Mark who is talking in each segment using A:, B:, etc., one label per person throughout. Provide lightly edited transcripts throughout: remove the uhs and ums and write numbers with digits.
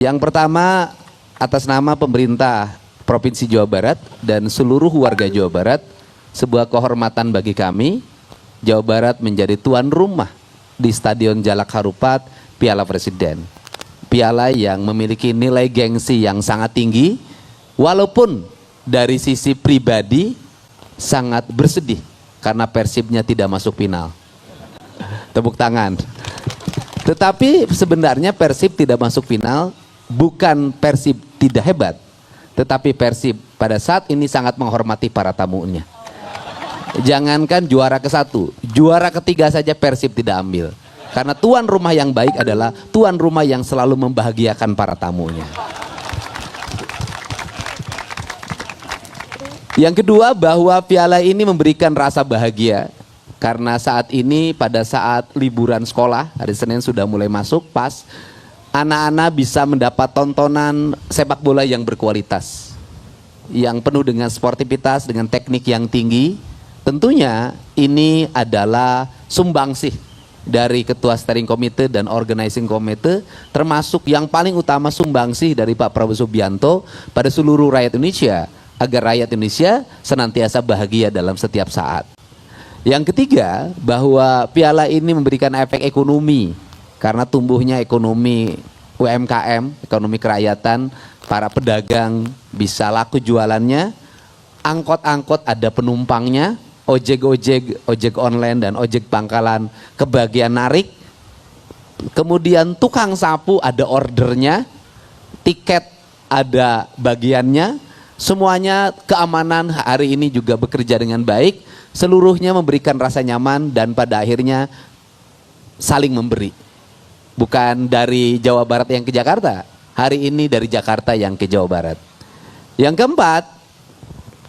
A: Yang pertama, atas nama pemerintah Provinsi Jawa Barat dan seluruh warga Jawa Barat, sebuah kehormatan bagi kami, Jawa Barat menjadi tuan rumah di Stadion Jalak Harupat Piala Presiden. Piala yang memiliki nilai gengsi yang sangat tinggi, walaupun dari sisi pribadi sangat bersedih karena Persibnya tidak masuk final. Tepuk tangan. Tetapi sebenarnya Persib tidak masuk final bukan Persib tidak hebat, tetapi Persib pada saat ini sangat menghormati para tamunya. Jangankan juara ke-1, juara ketiga saja Persib tidak ambil. Karena tuan rumah yang baik adalah tuan rumah yang selalu membahagiakan para tamunya. Yang kedua, bahwa piala ini memberikan rasa bahagia. Karena saat ini pada saat liburan sekolah, hari Senin sudah mulai masuk, pas anak-anak bisa mendapat tontonan sepak bola yang berkualitas, yang penuh dengan sportivitas, dengan teknik yang tinggi. Tentunya ini adalah sumbangsih dari Ketua Steering Committee dan Organizing Committee, termasuk yang paling utama sumbangsih dari Pak Prabowo Subianto pada seluruh rakyat Indonesia, agar rakyat Indonesia senantiasa bahagia dalam setiap saat. Yang ketiga, bahwa piala ini memberikan efek ekonomi, karena tumbuhnya ekonomi UMKM, ekonomi kerakyatan, para pedagang bisa laku jualannya, angkot-angkot ada penumpangnya, ojek online dan ojek pangkalan kebagian narik, kemudian tukang sapu ada ordernya, tiket ada bagiannya, semuanya keamanan hari ini juga bekerja dengan baik, seluruhnya memberikan rasa nyaman dan pada akhirnya saling memberi. Bukan dari Jawa Barat yang ke Jakarta, hari ini dari Jakarta yang ke Jawa Barat. Yang keempat,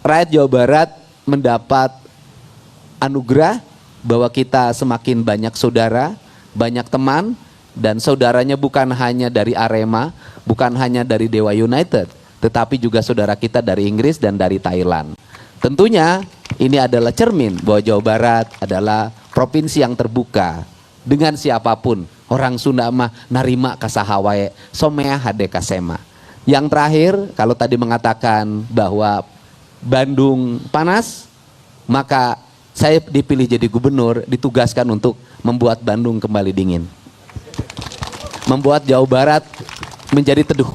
A: rakyat Jawa Barat mendapat anugerah bahwa kita semakin banyak saudara, banyak teman, dan saudaranya bukan hanya dari Arema, bukan hanya dari Dewa United, tetapi juga saudara kita dari Inggris dan dari Thailand. Tentunya ini adalah cermin bahwa Jawa Barat adalah provinsi yang terbuka dengan siapapun. Orang Sunda mah narima kasahawae, somea hade kasema. Yang terakhir, kalau tadi mengatakan bahwa Bandung panas, maka saya dipilih jadi gubernur, ditugaskan untuk membuat Bandung kembali dingin. Membuat Jawa Barat menjadi teduh.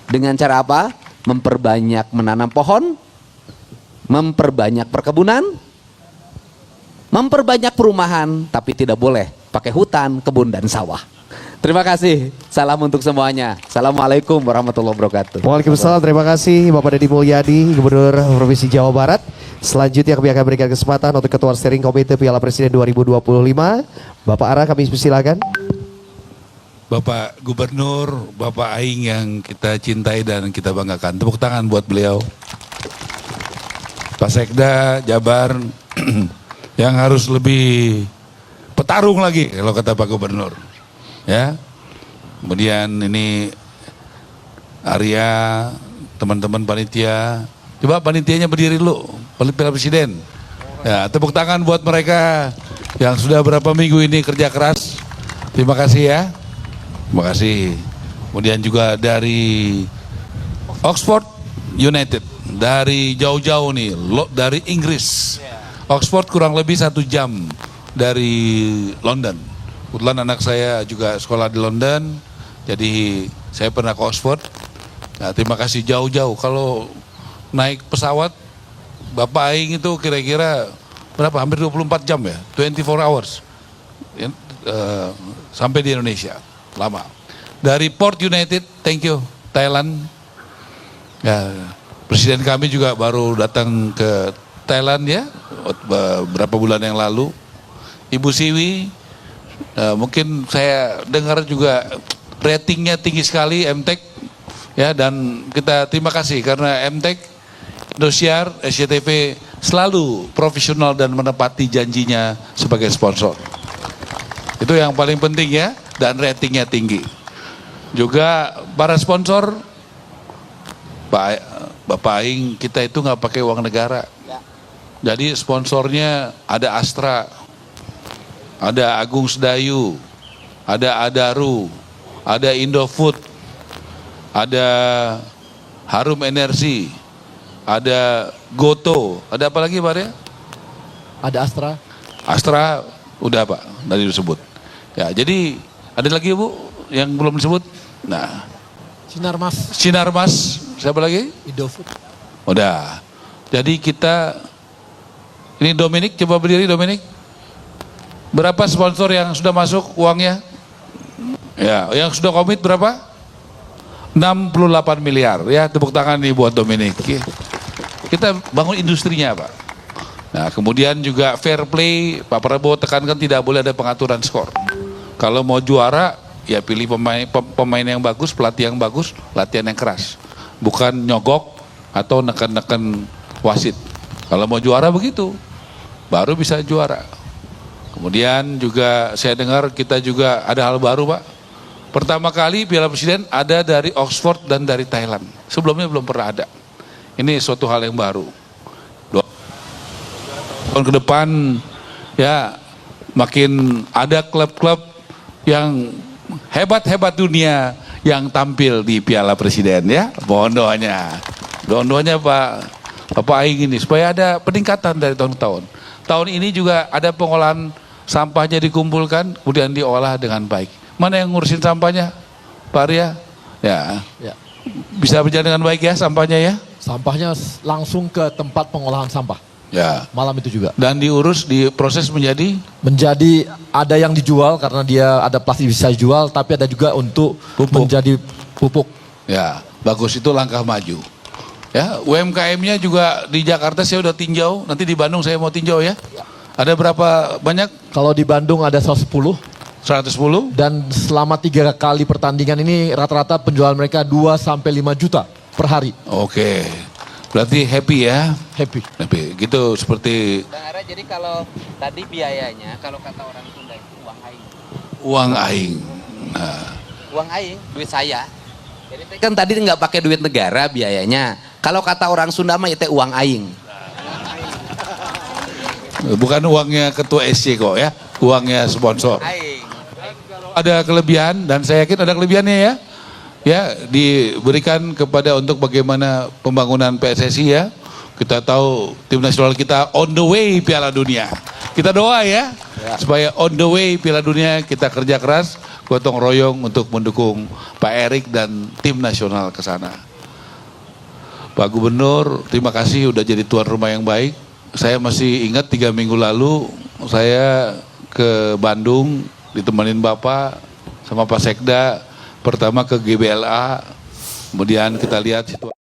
A: Dengan cara apa? Memperbanyak menanam pohon, memperbanyak perkebunan, memperbanyak perumahan, tapi tidak boleh pakai hutan, kebun, dan sawah. Terima kasih. Salam untuk semuanya. Assalamualaikum warahmatullahi wabarakatuh.
B: Waalaikumsalam. Terima kasih Bapak Deddy Mulyadi, Gubernur Provinsi Jawa Barat. Selanjutnya kami akan berikan kesempatan untuk Ketua Steering Committee Piala Presiden 2025. Bapak Ara, kami persilakan.
C: Bapak Gubernur, Bapak Aing yang kita cintai dan kita banggakan. Tepuk tangan buat beliau. Pak Sekda, Jabar, yang harus lebih petarung lagi kalau kata Pak Gubernur. Ya, kemudian ini Arya, teman-teman panitia. Coba panitianya berdiri dulu, Piala Presiden. Ya, tepuk tangan buat mereka yang sudah berapa minggu ini kerja keras. Terima kasih ya. Terima kasih. Kemudian juga dari Oxford United, dari jauh-jauh nih, dari Inggris. Oxford kurang lebih 1 jam dari London. Kebetulan anak saya juga sekolah di London, jadi saya pernah ke Oxford. Nah, terima kasih jauh-jauh. Kalau naik pesawat, Bapak Aing itu kira-kira berapa? Hampir 24 jam ya, 24 hours ya, sampai di Indonesia. Lama. Dari Port United, thank you Thailand. Ya, Presiden kami juga baru datang ke Thailand ya, beberapa bulan yang lalu. Ibu Siwi, mungkin saya dengar juga ratingnya tinggi sekali MTEK ya, dan kita terima kasih karena MTEK, Indosiar, SCTV selalu profesional dan menepati janjinya sebagai sponsor. Itu yang paling penting ya, dan ratingnya tinggi. Juga para sponsor, Bapak Aing, kita itu nggak pakai uang negara. Jadi sponsornya ada Astra, ada Agung Sedayu, ada Adaru, ada Indofood, ada Harum Energi, ada Goto, ada apa lagi Pak Arya?
D: Ada Astra.
C: Astra udah Pak, tadi disebut. Ya, jadi ada lagi Bu yang belum disebut. Nah, Sinarmas, siapa lagi?
D: Indofood.
C: Udah. Jadi kita, ini Dominik, coba berdiri Dominik. Berapa sponsor yang sudah masuk uangnya? Ya, yang sudah komit berapa? 68 miliar. Ya, tepuk tangan nih buat Dominik. Kita bangun industrinya Pak. Nah, kemudian juga fair play, Pak Prabowo tekankan tidak boleh ada pengaturan skor. Kalau mau juara, ya pilih pemain yang bagus, pelatih yang bagus, latihan yang keras. Bukan nyogok atau neken-neken wasit. Kalau mau juara begitu, baru bisa juara. Kemudian juga saya dengar kita juga ada hal baru Pak. Pertama kali Piala Presiden ada dari Oxford dan dari Thailand. Sebelumnya belum pernah ada. Ini suatu hal yang baru. Tahun ke depan ya makin ada klub-klub yang hebat-hebat dunia yang tampil di Piala Presiden ya. Mohon doanya. Doanya Bapak Aing ini supaya ada peningkatan dari tahun ke tahun. Tahun ini juga ada pengolahan sampahnya dikumpulkan kemudian diolah dengan baik. Mana yang ngurusin sampahnya? Pak Arya? Ya. Bisa berjalan dengan baik ya sampahnya ya?
D: Sampahnya langsung ke tempat pengolahan sampah.
C: Ya.
D: Malam itu juga.
C: Dan diurus, diproses menjadi?
D: Menjadi ada yang dijual karena dia ada plastik bisa dijual, tapi ada juga untuk menjadi pupuk.
C: Ya, bagus, itu langkah maju. Ya, UMKM-nya juga di Jakarta saya udah tinjau, nanti di Bandung saya mau tinjau ya. Ada berapa banyak?
D: Kalau di Bandung ada 110.
C: 110?
D: Dan selama 3 kali pertandingan ini rata-rata penjualan mereka 2-5 juta per hari.
C: Oke, berarti happy ya?
D: Happy.
C: Gitu seperti...
A: Bang Ara, jadi kalau tadi biayanya, kalau kata orang Sunda itu uang aing.
C: Uang aing. Nah.
A: Uang aing, duit saya. Jadi kan tadi nggak pakai duit negara biayanya. Kalau kata orang Sunda mah itu uang aing.
C: Bukan uangnya ketua SC kok ya, uangnya sponsor.
A: Aing.
C: Ada kelebihan dan saya yakin ada kelebihannya ya. Ya, diberikan kepada untuk bagaimana pembangunan PSSI ya. Kita tahu tim nasional kita on the way Piala Dunia. Kita doa ya, supaya on the way Piala Dunia kita kerja keras, gotong royong untuk mendukung Pak Erik dan tim nasional ke sana. Pak Gubernur, terima kasih udah jadi tuan rumah yang baik. Saya masih ingat 3 minggu lalu saya ke Bandung ditemenin Bapak sama Pak Sekda. Pertama ke GBLA, kemudian kita lihat situasi.